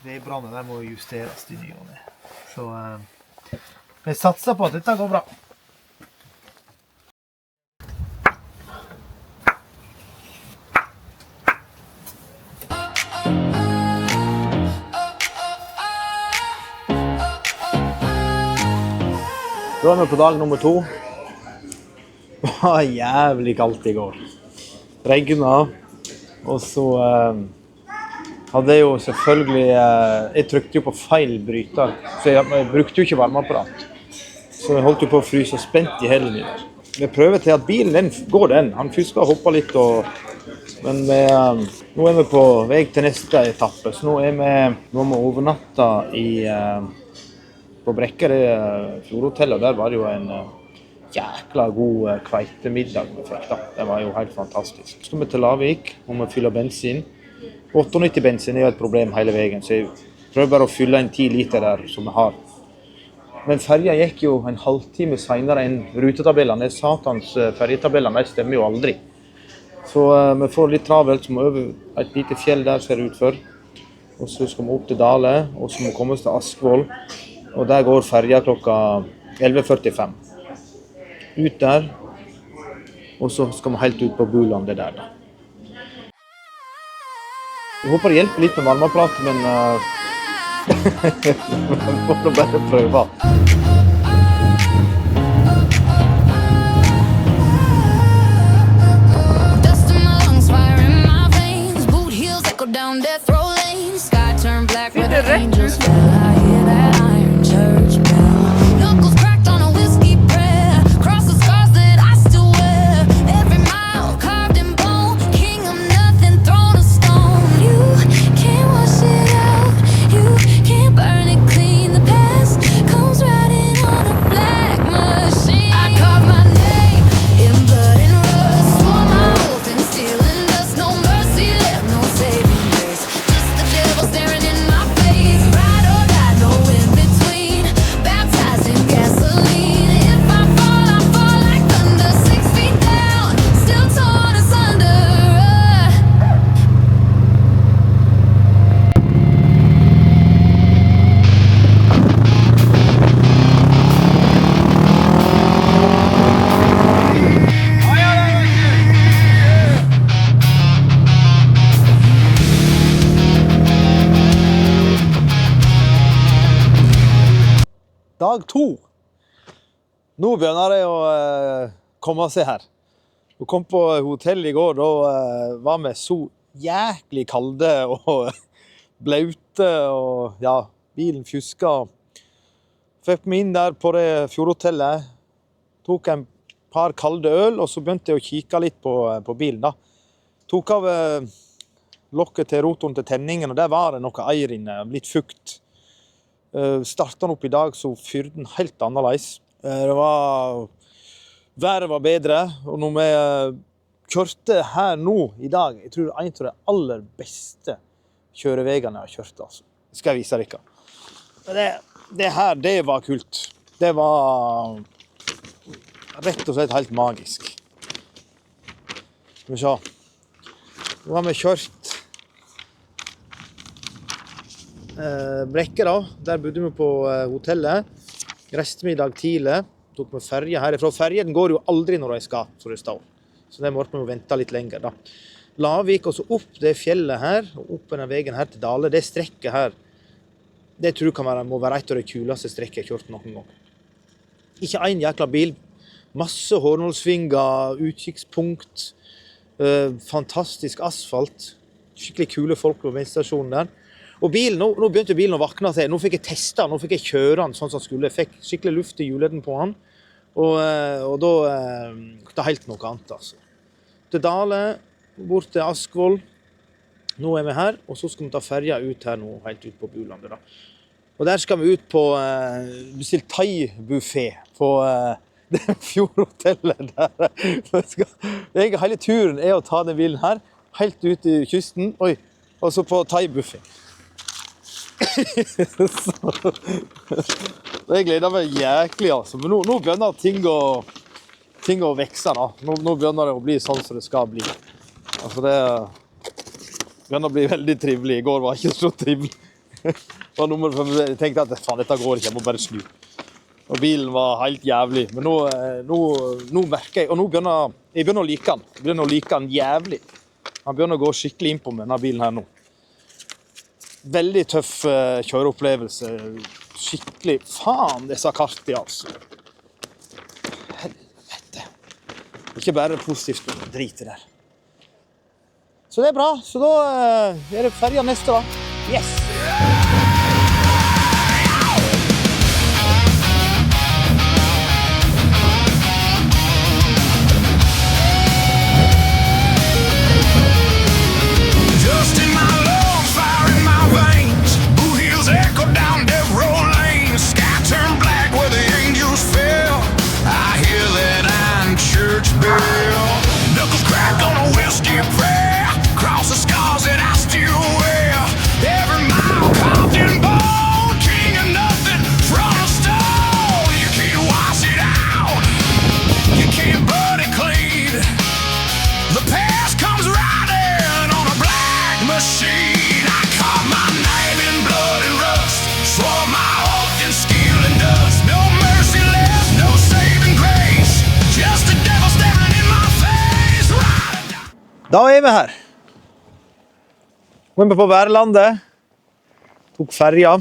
Veibrannen der må justeres i ny og ne. Så jeg satser på at dette går bra. Da er vi på dag nummer 2. Det var jævlig kaldt i går. Regnet, og så hadde jeg jo selvfølgelig, jeg trykte jo på feil bryter, så jeg brukte jo ikke varmeapparat. Så jeg holdt jo på å fryse spent i hele min. Jeg prøver til at bilen den går den, han fusker og hopper litt, men nå er vi på vei til neste etappe, så nå må vi overnatte på Brekke, det fjordhotellet, der var det jo en jækla god kveitemiddag vi fikk da. Det var jo helt fantastisk. Så skal vi til Lavik, og vi fyller bensin. 98 bensin er jo et problem hele veien, så jeg prøver bare å fylle en 10 liter der som vi har. Men ferja gikk jo en halvtime senere enn rutetabellene. Satans ferjetabellene, de stemmer jo aldri. Så vi får litt travelt, som over et lite fjell der ser det ut for. Og så skal vi opp til Dale, og så må vi komme oss til Askvoll. Og der går ferja klokka 11:45. Ut der, og så skal vi helt ut på Bulandet der da. Jeg håper det hjelper litt med varmeapparatet, men vi må bare prøve. Dag 2. Nå begynner det å komme seg her. Vi kom på hotell i går, da var vi så jæklig kalde og blaute, og ja, bilen fjuska. Fikk meg inn der på det fjordhotellet, tok en par kalde øl, og så begynte jeg å kikke litt på bilen da. Tok av lokket til rotoren til tenningen, og der var det noe eier inne, litt fukt. Startet den opp i dag, så fyrde den helt annerledes. Været var bedre, og når vi kjørte her nå i dag, jeg tror det er en av de aller beste kjørevegene jeg har kjørt, altså. Det skal jeg vise dere. Det her, det var kult. Det var rett og slett helt magisk. Skal vi se. Nå har vi kjørt Brekke da, der bodde vi på hotellet. Reiste vi i dag tidlig, tok med ferje herifra. Ferjen går jo aldri når de skal, så det står. Så det måtte vi vente litt lenger da. Lavik og så opp det fjellet her, og opp denne veien her til Dale. Det strekket her, det tror jeg må være et av de kuleste strekket jeg har kjørt noen gang. Ikke en jækla bil, masse hårnålsvinger, utkikkspunkt, fantastisk asfalt, skikkelig kule folk på bensinstasjonen der. Og bilen, nå begynte bilen å vakne seg. Nå fikk jeg teste, nå fikk jeg kjøre den sånn som skulle. Jeg fikk skikkelig luft i hjuleden på den. Og da det er helt noe annet, altså. Til Dale, bort til Askvoll. Nå er vi her, og så skal vi ta ferja ut her nå, helt ut på Bulandet da. Og der skal vi ut på bestilt thai-buffet på det fjordhotellet der. Hele turen er å ta den bilen her, helt ut i kysten. Oi, og så på thai-buffet. Det gleder meg jæklig, altså. Men nå begynner ting å vekse da. Nå begynner det å bli sånn som det skal bli. Altså det begynner å bli veldig trivelig. I går var ikke så trivelig. var nummeret, for jeg tenkte at faen, dette går ikke, jeg må bare snu. Og bilen var helt jævlig. Men nå merker jeg, og nå begynner jeg å like den. Jeg begynner å like den jævlig. Han begynner å gå skikkelig inn på med denne bilen her nå. Veldig tøff kjøreopplevelse. Skikkelig, faen, disse kartene, altså. Helvete. Ikke bare positivt, men drit i det. Så det bra. Så da er det ferdig neste da. Yes! Da er vi her. Nå er vi på Værlandet. Tok ferja.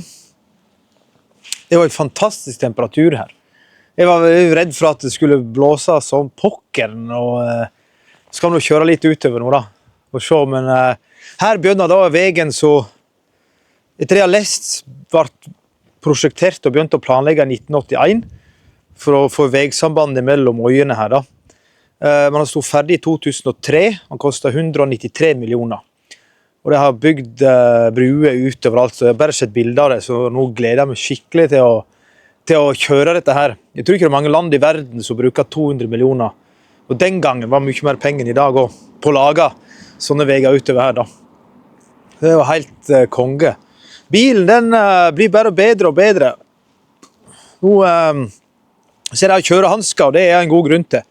Det var en fantastisk temperatur her. Jeg var redd for at det skulle blåse som pokkeren, og skal vi kjøre litt utover nå da, og se, men her begynner da veien så, etter jeg har lest, ble prosjektert og begynte å planlegge i 1981, for å få veisambandet mellom øyene her da. Man har stått ferdig i 2003, han kostet 193 millioner. Og det har bygd bruer utover alt, så jeg har bare sett bilder av det, så nå gleder jeg meg skikkelig til å kjøre dette her. Jeg tror ikke det er mange land i verden som bruker 200 millioner. Og den gangen var mye mer penger enn i dag også, på å lage sånne veier utover her da. Det var helt konge. Bilen den blir bare bedre og bedre. Nå ser jeg kjørehandsker, og det er en god grunn til.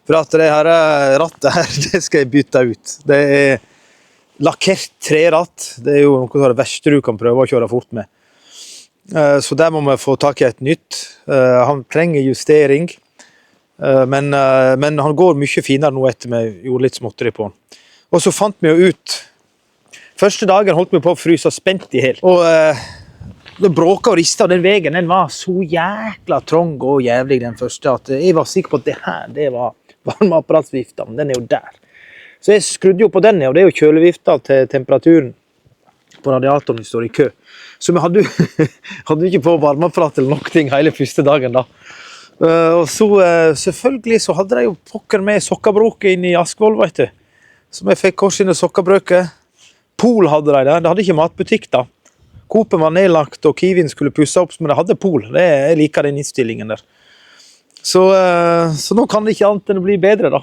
For at det her rattet her, det skal jeg bytte ut. Det er lakkert treratt. Det er jo noe av det verste du kan prøve å kjøre fort med. Så der må vi få tak i et nytt. Han trenger justering. Men han går mye finere nå etter vi gjorde litt småtteri på han. Og så fant vi jo ut. Første dagen holdt vi på å fryse spent i hel. Og det bråket og ristet, og den veien den var så jækla trong og jævlig den første, at jeg var sikker på at det her, det var varmeapparatsvifta, men den er jo der. Så jeg skrudde jo på den, og det er jo kjølevifta til temperaturen på radiatoren som står i kø. Så vi hadde ikke på varmeapparat eller noe ting hele første dagen da. Og så selvfølgelig så hadde de jo pokker med sokkabroket inn i Askvoll, vet du. Så vi fikk korsine sokkabrøket. Pol hadde de der, det hadde ikke matbutikk da. Coop var nedlagt, og Kiwien skulle pusse opp, men det hadde pol. Jeg liker den innstillingen der. Så nå kan det ikke annet enn å bli bedre da.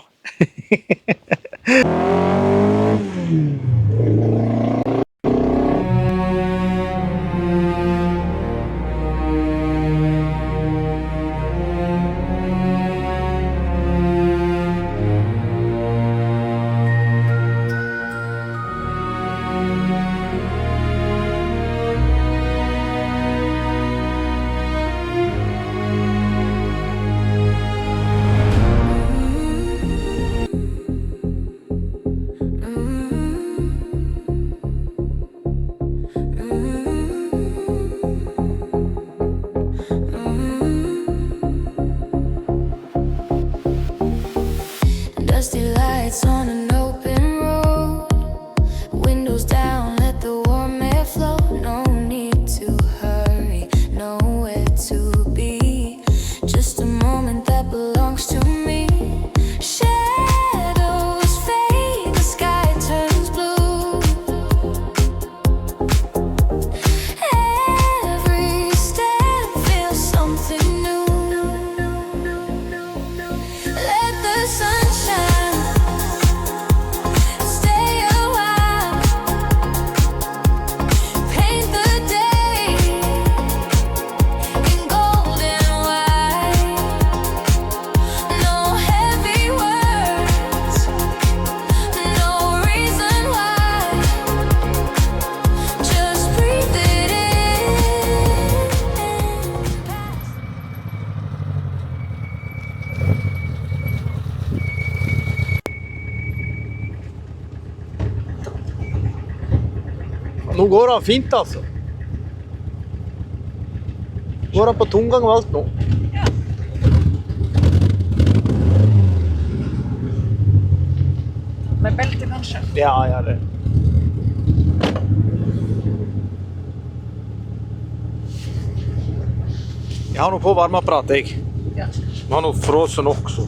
Paint the går han fint, altså. Går han på tomgang og alt nå? Ja. Med belte, kanskje? Ja, det. Jeg har noe på varmeapparat, jeg. Ja. Jeg har noe frossen også.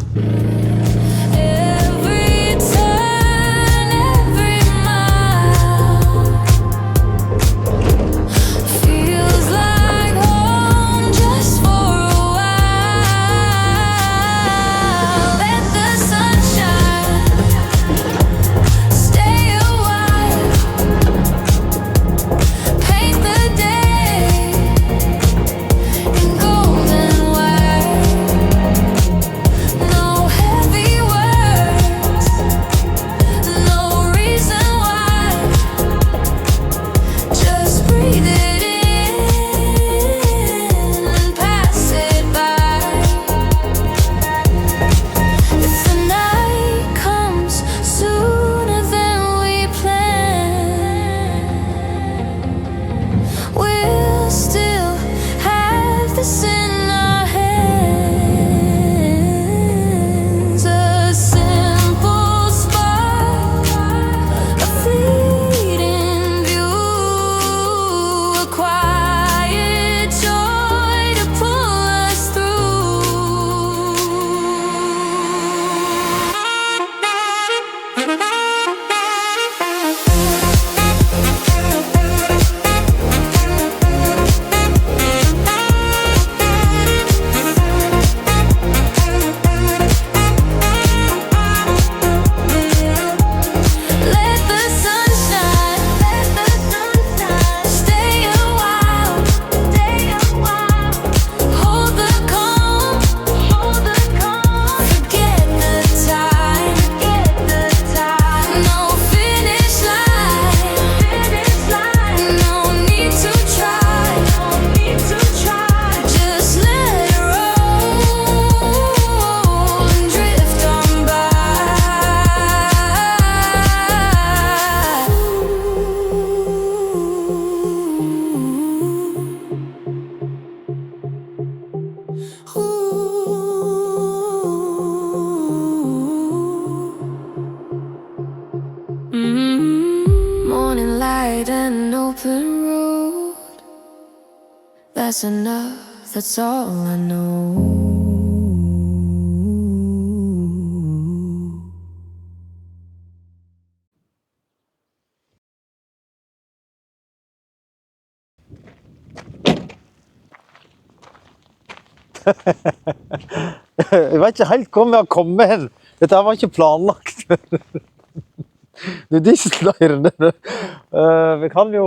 Morning light and open road. That's enough, that's all I know. Jeg vet ikke helt hvor vi har kommet hen. Dette var ikke planlagt. Det dieselleiren. Vi kan jo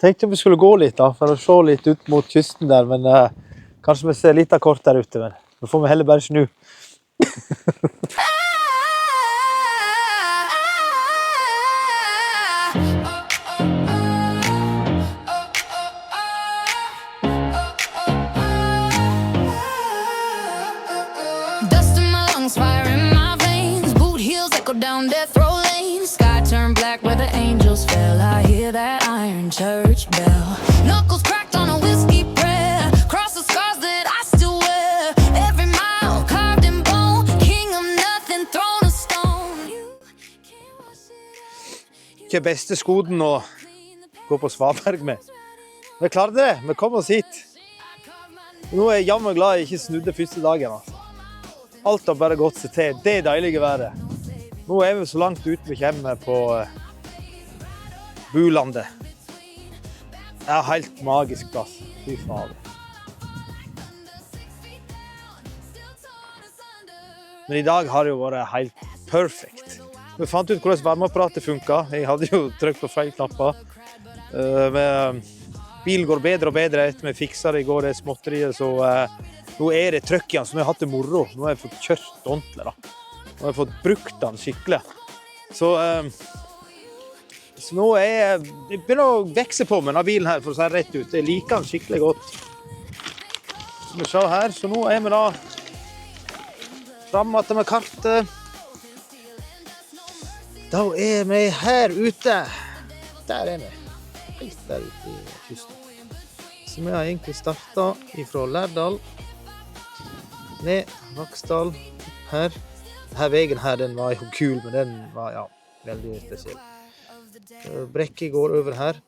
tenkte vi skulle gå litt da, for å se litt ut mot kysten der, men kanskje vi ser litt av kort der ute, men nå får vi heller bare snu. Down death row lane, sky turned black where the angels fell. I hear that iron church bell. Knuckles cracked on a whiskey prayer. Cross the scars that I still wear. Every mile carved in bone. King of nothing, throne of stone. Ikke beste skoden å gå på Svaberg med. Vi klarte det, vi kom oss hit. Nå er jeg jammen glad jeg ikke snudde første dagen. Altså. Alt har bare gått seg til. Det er deilige været. Nå er vi så langt ut vi kommer på Bulandet. Det er helt magisk plass. Fy faen. Men i dag har det jo vært helt perfekt. Vi fant ut hvordan varmeapparatet funket. Jeg hadde jo trykt på feil knapper. Bilen går bedre og bedre etter vi fikser det i går, det småtteriet, så nå er det trøkk igjen, så nå har jeg hatt det moro. Nå har jeg fått kjørt ordentlig da. Nå har jeg fått brukt den skikkelig. Så nå er jeg begynner å vekse på med denne bilen her, for å si rett ut. Jeg liker den skikkelig godt. Skal vi se her, så nå er vi da fremme med kartet. Da er vi her ute. Der er vi. helt der ute i kysten. Så vi har egentlig startet ifra Lærdal, ned Vaksdal, her. Denne veien her, den var jo kul, men den var, ja, veldig spesiell. Brekke går over her.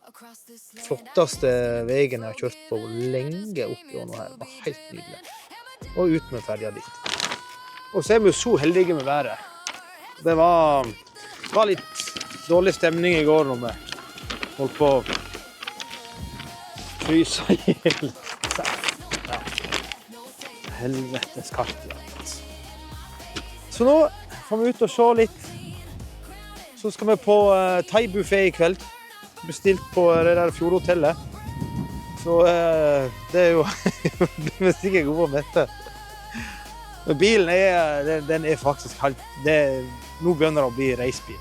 Flotteste veien jeg har kjørt på lenge opp i nå her. Det var helt nydelig. Og ut med ferja dit. Og så er vi jo så heldige med været. Det var litt dårlig stemning i går når vi holdt på å fryse i hjel. Ja. Helvetes kaldt. Ja. Så nå får vi ut og se litt. Så skal vi på thai-buffet i kveld. Bestilt på det der fjordhotellet. Så det er jo blir vi sikkert gode å mette. Men bilen den er faktisk helt... Nå begynner det å bli racebil.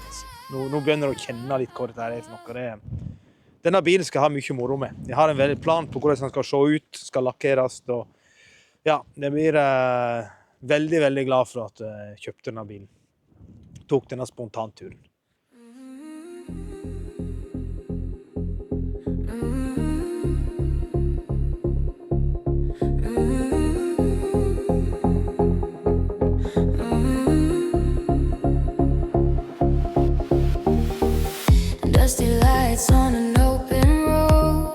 Nå begynner det å kjenne litt hva dette er for noe. Denne bilen skal ha mye moro med. Jeg har en veldig plan på hvordan den skal se ut, skal lakkeres. Og ja, det blir veldig, veldig glad for at jeg kjøpte denne bilen. Tok denne spontanturen. Dusty lights on an open road.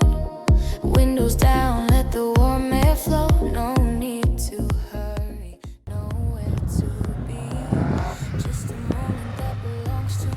Windows down, let the warm air flow. No need to hurry, nowhere to be. Just a moment that belongs to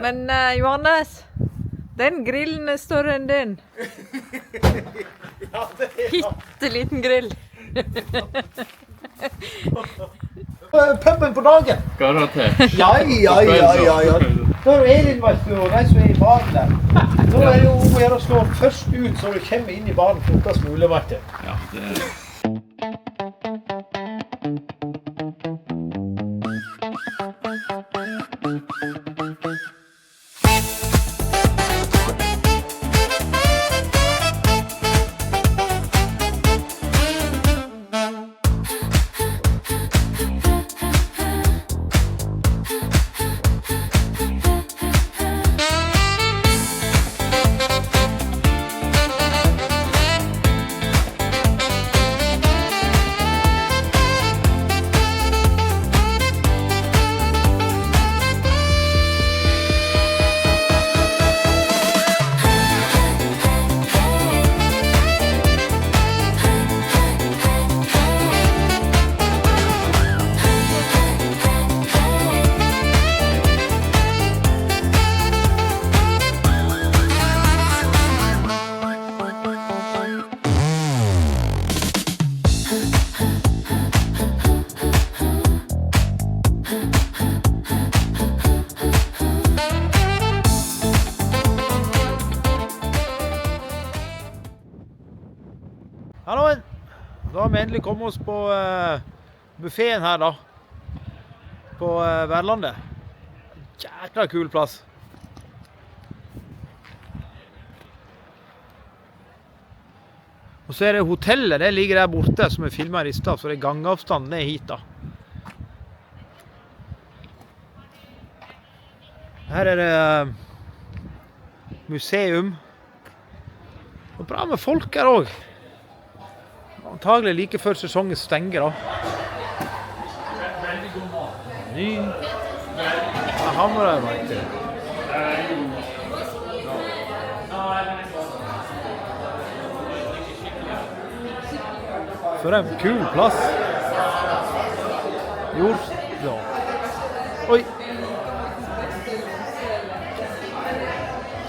Men Johannes, den grillen er større enn din. Hitteliten grill. Puben på dagen. Garantert. Ja. Da er Elin, vet du, og de som er i baren der. Da er det jo om å gjøre å slå først ut, så du kommer inn i baren fortest mulig, vet du. Ja, det er Halloen! Da har vi endelig kommet oss på buffeten her da. På Værlandet. Jækla kul plass. Og så er det hotellet, det ligger der borte som er filmet her i stad, så det er gangavstand ned hit da. Her er det museum. Og bra med folk her også. Antagelig like før sesongen stenger da. Ny. Jeg hammer der, vet du. For en kul plass. Ja. Oi.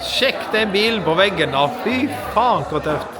Sjekk den bilen på veggen da. Fy faen, hva tøft.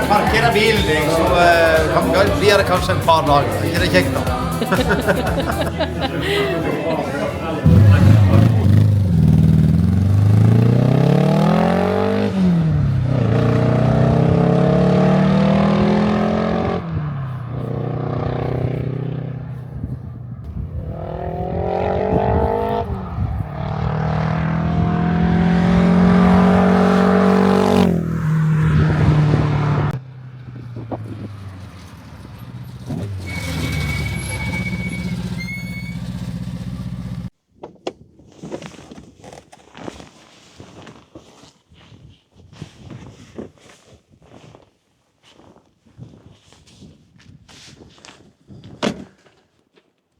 Parkere bilen, så blir det kanskje en par dager. Ikke det kjekt da?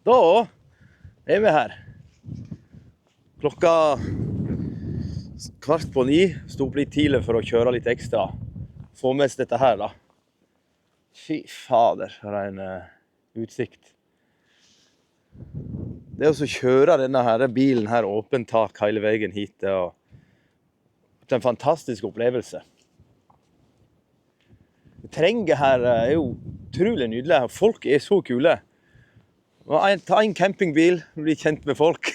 Da er vi her. Klokka 8:15, sto opp litt tidlig for å kjøre litt ekstra. Få med oss dette her da. Fy fader, det er en utsikt. Det å så kjøre denne her bilen her åpent tak hele veien hit, det er en fantastisk opplevelse. Terrenget her er jo utrolig nydelig. Folk er så kule. Ta en campingbil, bli kjent med folk.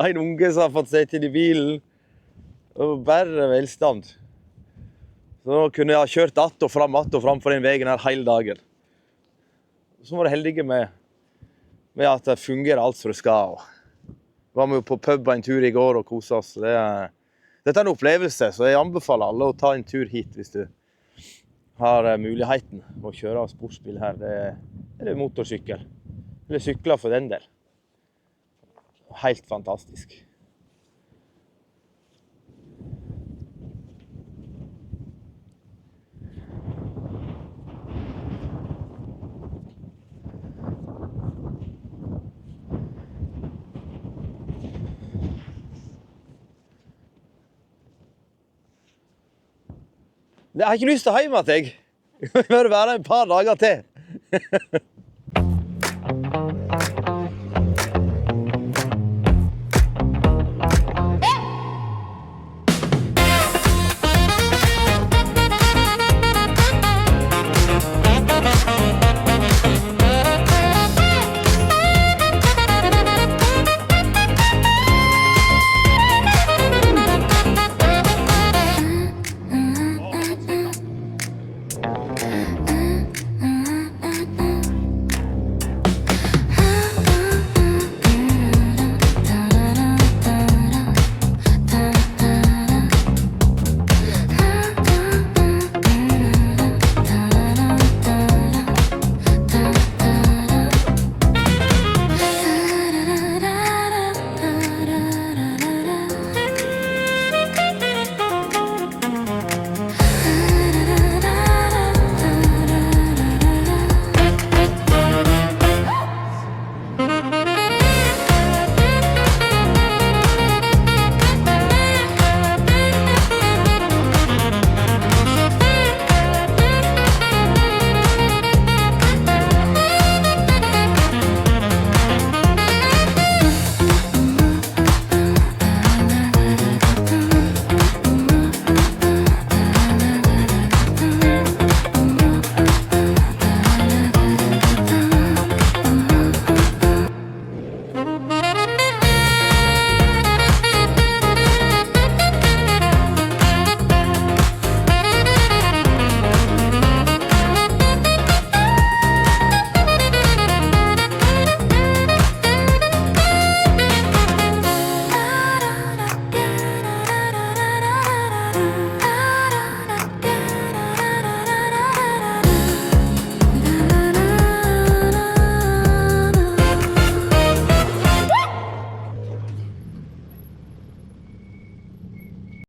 En unge som har fått seg til i bilen. Og bare velstand. Så nå kunne jeg ha kjørt att og fram på den veien her hele dagen. Så var det heldige med at det fungerer alt som det skal. Vi var med på pub en tur i går og koset oss. Dette er en opplevelse, så jeg anbefaler alle å ta en tur hit hvis du har muligheten å kjøre sportsbil her, eller motorsykkel, eller sykler for den del. Helt fantastisk. Jeg har ikke lyst til hjem at jeg. Jeg må være en par dager til.